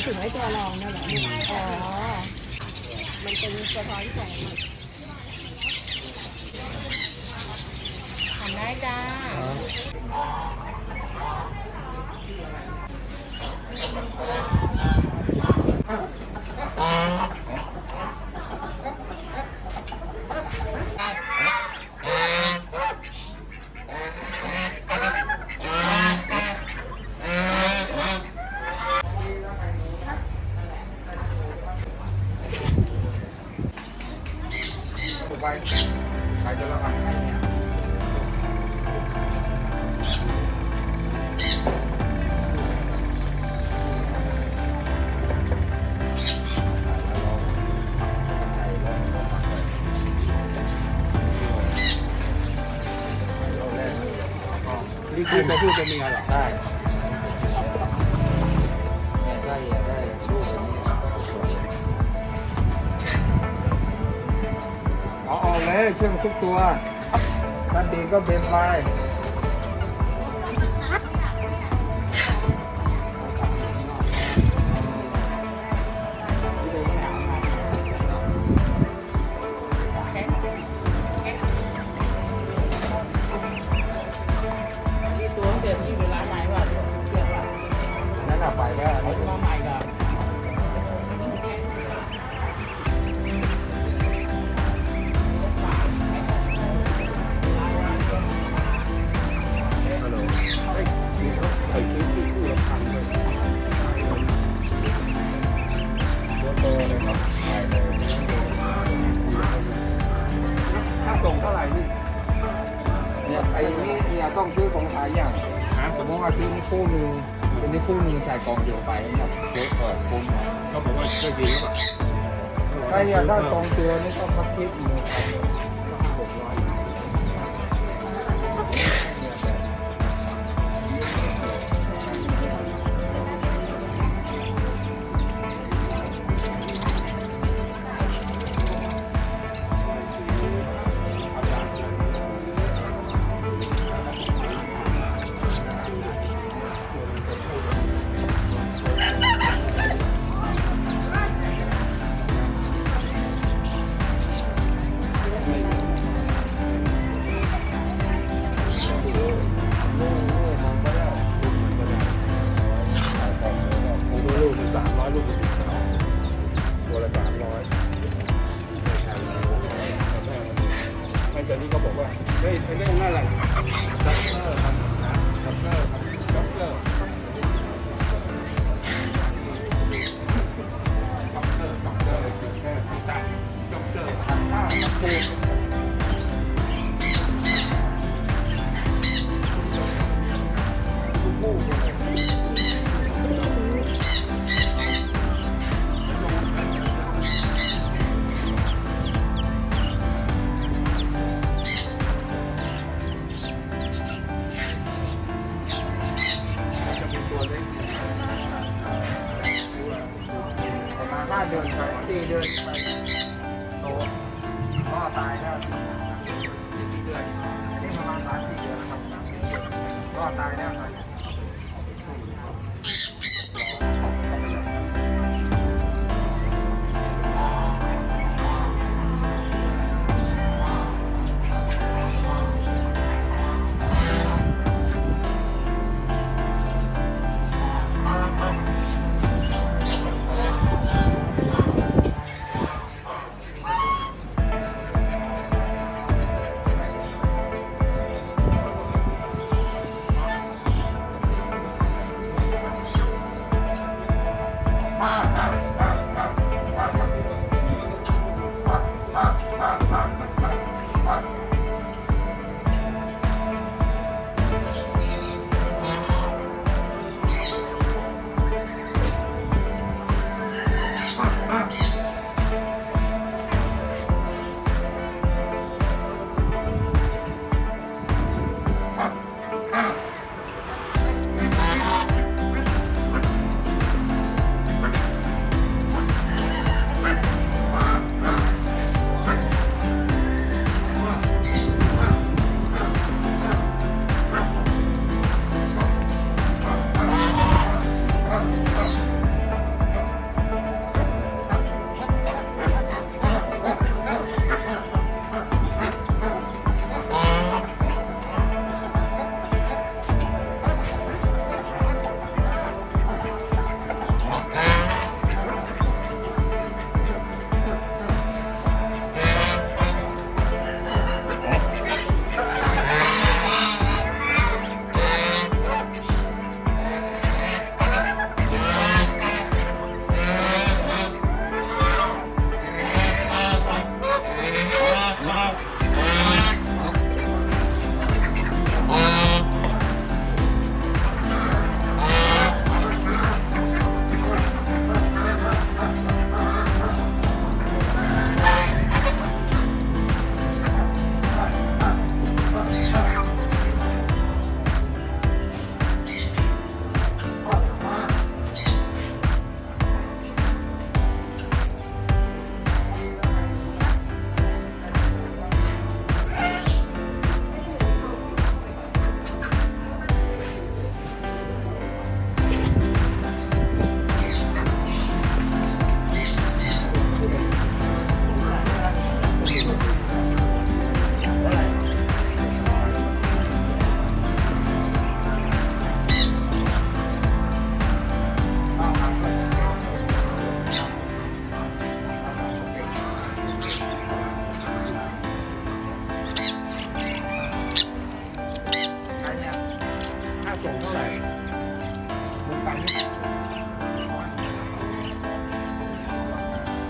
ถึงไอ้ตัวรองนั่นแหละอ๋อมันเป็นสะท้อนแสงทำได้จ้าไปใครจะรับให้นี่คือตัวผู้ตัวเมียเหรอ ใช่เนี่ยได้ลูกแบบนี้เอาเลยเชื่อมทุกตัวถ้าดีก็เบนไปไปก็มาใหม่ก่อนถ้าส่งเท่าไหร่นี่ เนี่ยไอ้นี่เนี่ยต้องซื้อสองสายอย่างสมมติว่าซื้อนี่คู่หนึ่งเป็นนี่คู่หนึ่งใส่กล่องเดียวไปนะครับเยอะคุ้ม เขาบอกว่าช่วยดีหรือเปล่า ถ้าสองตัวนี่ต้องมาคิดอีกลูก300ลูกตัวละ300ไม่เจอที่เขาบอกว่าเฮ้ยเป็นเรื่องอะไรด็อกเตอร์ครับด็อกเตอร์ครับด็อกเตอร์คือแค่ที่ตั้งด็อกเตอร์ถ้าถูกประมาณ5 เดือนไป4 เดือนไปโตก็ตายแล้วอันนี้ประมาณ3-4 เดือนนะครับก็ตายแล้วครับ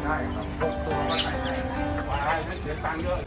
ได้ครับพวกตัวก็ใส่ได้ ว้ายนั่นเสียตังค์เยอะ